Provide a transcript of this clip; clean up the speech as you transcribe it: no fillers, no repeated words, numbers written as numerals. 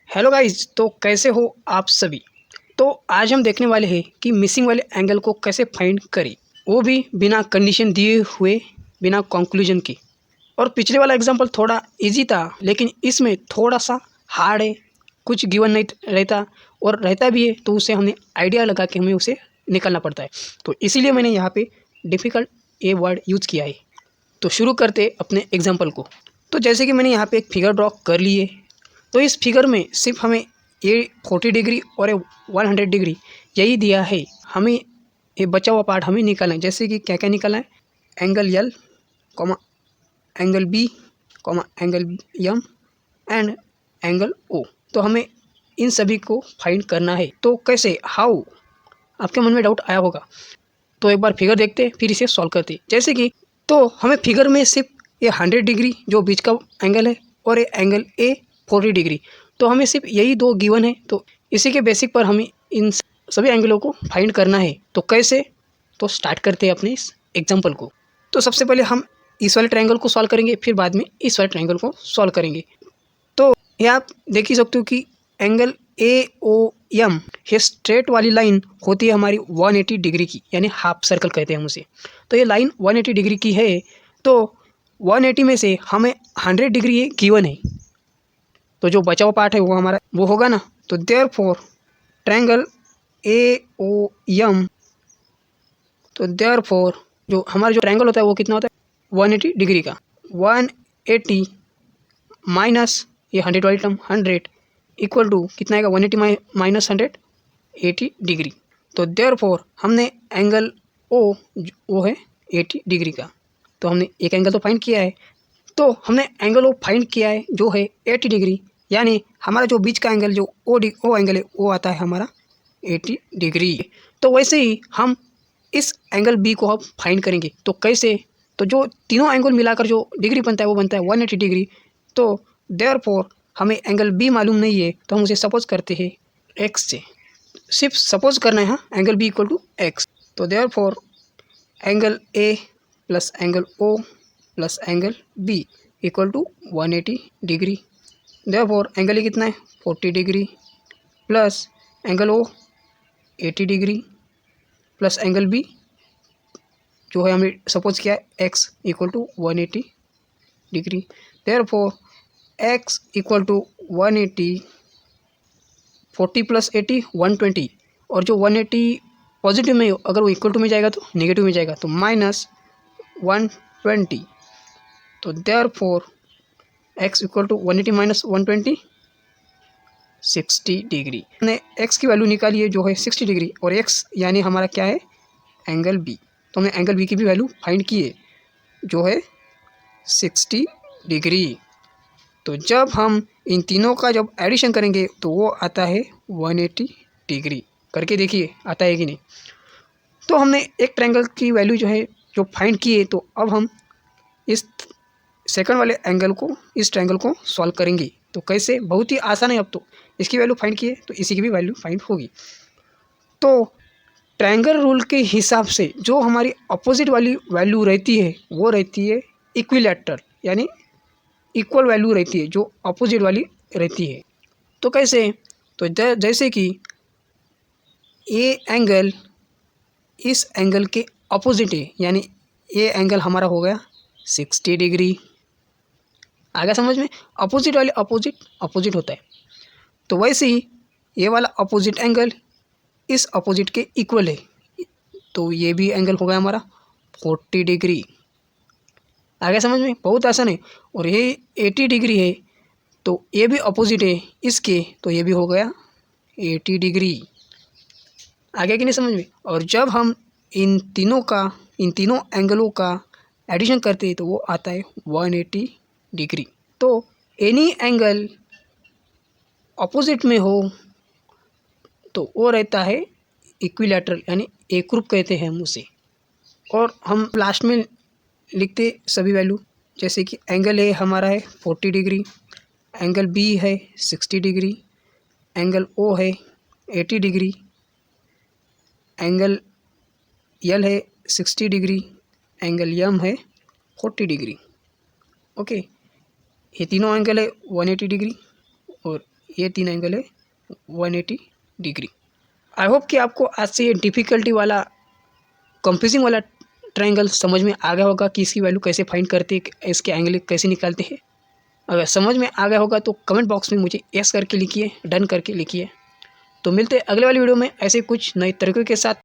Hello guys, तो कैसे हो आप सभी। तो आज हम देखने वाले हैं कि मिसिंग वाले एंगल को कैसे फाइंड करें, वो भी बिना कंडीशन दिए हुए, बिना कंक्लूजन की। और पिछले वाला एग्जांपल थोड़ा इजी था, लेकिन इसमें थोड़ा सा हार्ड है। कुछ गिवन नहीं रहता, और रहता भी है तो उसे हमने आइडिया लगा के हमें उसे निकालना पड़ता है। तो इसीलिए मैंने यहाँ पे डिफ़िकल्ट ये वर्ड यूज़ किया है। तो शुरू करते अपने एग्जाम्पल को। तो जैसे कि मैंने यहाँ पे एक फिगर ड्रॉ कर ली है, तो इस फिगर में सिर्फ हमें ये 40 डिग्री और ये 100 डिग्री यही दिया है। हमें ये बचा हुआ पार्ट हमें निकालना है। जैसे कि क्या क्या निकालना है, angle L, comma angle B, comma angle M and angle O. तो हमें इन सभी को फाइंड करना है। तो कैसे, हाउ, आपके मन में डाउट आया होगा। तो एक बार फिगर देखते फिर इसे सॉल्व करते। जैसे कि तो हमें फिगर में सिर्फ ये 100 डिग्री जो बीच का एंगल है और ये एंगल ए 40 डिग्री, तो हमें सिर्फ यही दो गिवन है। तो इसी के बेसिक पर हमें इन सभी एंगलों को फाइंड करना है। तो कैसे, तो स्टार्ट करते हैं अपने इस एग्जांपल को। तो सबसे पहले हम इस वाले ट्रायंगल को सॉल्व करेंगे, फिर बाद में इस वाले ट्रायंगल को सॉल्व करेंगे। तो ये आप देख ही सकते हो कि एंगल ए ओ एम, ये स्ट्रेट वाली लाइन होती है हमारी 180 डिग्री की, यानी हाफ सर्कल कहते हैं हम उसे। तो ये लाइन 180 डिग्री की है। तो 180 में से हमें 100 डिग्री ये गिवन है, तो जो बचा हुआ पार्ट है वो हमारा वो होगा ना। तो therefore triangle A O M, तो देयरफॉर जो हमारा जो ट्रायंगल होता है वो कितना होता है 180 डिग्री का। 180 माइनस ये 100 वाली टर्म 100 इक्वल टू कितना आएगा, 180 माइनस 100 80 डिग्री। तो देयरफॉर हमने एंगल ओ वो है 80 डिग्री का। तो हमने एक एंगल तो फाइंड किया है। तो हमने एंगल ओ फाइंड किया है जो है 80 डिग्री, यानी हमारा जो बीच का एंगल जो ओ एंगल है वो आता है हमारा 80 डिग्री। तो वैसे ही हम इस एंगल बी को हम फाइंड करेंगे। तो कैसे, तो जो तीनों एंगल मिलाकर जो डिग्री बनता है वो बनता है 180 डिग्री। तो देयरफॉर हमें एंगल बी मालूम नहीं है, तो हम उसे सपोज करते हैं एक्स से। सिर्फ सपोज करना है, हाँ, angle B equal to X. तो therefore angle A plus angle O plus angle B equal to 180 degree. Therefore angle A कितना है 40 degree plus angle O 80 degree plus angle B जो है हमने सपोज किया है X equal to 180 degree. Therefore x equal to 180, 40 plus 80 120, और जो 180 positive में अगर वो इक्वल टू में जाएगा तो नेगेटिव में जाएगा, तो माइनस 120। तो therefore x equal to 180 minus 120 60 degree. हमने एक्स की वैल्यू निकाली है जो है 60 डिग्री, और एक्स यानी हमारा क्या है एंगल बी। तो हमने एंगल बी की भी वैल्यू फाइंड की है जो है 60 डिग्री। तो जब हम इन तीनों का जब एडिशन करेंगे तो वो आता है 180 डिग्री। करके देखिए आता है कि नहीं। तो हमने एक ट्रायंगल की वैल्यू जो है जो फाइंड की है, तो अब हम इस सेकंड वाले एंगल को, इस ट्रायंगल को सॉल्व करेंगे। तो कैसे, बहुत ही आसान है। अब तो इसकी वैल्यू फाइंड की है तो इसी की भी वैल्यू फाइंड होगी। तो ट्रायंगल रूल के हिसाब से जो हमारी अपोजिट वाली वैल्यू रहती है वो रहती है इक्विलैटरल, यानी इक्वल वैल्यू रहती है जो अपोजिट वाली रहती है। तो कैसे, तो जैसे कि ये एंगल इस एंगल के अपोजिट है, यानी ये एंगल हमारा हो गया 60 डिग्री। आ गया समझ में, अपोजिट वाले अपोजिट अपोजिट होता है। तो वैसे ही ये वाला अपोजिट एंगल इस अपोजिट के इक्वल है, तो ये भी एंगल हो गया हमारा 40 डिग्री। आ गया समझ में, बहुत आसान है। और ये 80 डिग्री है, तो ये भी अपोजिट है इसके, तो ये भी हो गया 80 डिग्री। आ गया कि नहीं समझ में। और जब हम इन तीनों एंगलों का एडिशन करते हैं तो वो आता है 180 डिग्री। तो एनी एंगल अपोजिट में हो तो वो रहता है इक्विलैटरल, यानी एकरूप कहते हैं हम उसे। और हम लास्ट में लिखते सभी वैल्यू, जैसे कि एंगल ए हमारा है 40 डिग्री, एंगल बी है 60 डिग्री, एंगल ओ है 80 डिग्री, एंगल यल है 60 डिग्री, एंगल यम है 40 डिग्री। ओके, ये तीनों एंगल है 180 डिग्री, और ये 3 एंगल है 180 डिग्री। आई होप कि आपको आज से ये डिफ़िकल्टी वाला कंफ्यूजिंग वाला ट्रायंगल समझ में आ गया होगा कि इसकी वैल्यू कैसे फाइंड करते हैं, इसके एंगल कैसे निकालते हैं। अगर समझ में आ गया होगा तो कमेंट बॉक्स में मुझे यस करके लिखिए, डन करके लिखिए। तो मिलते हैं अगले वाली वीडियो में ऐसे कुछ नए तरीकों के साथ।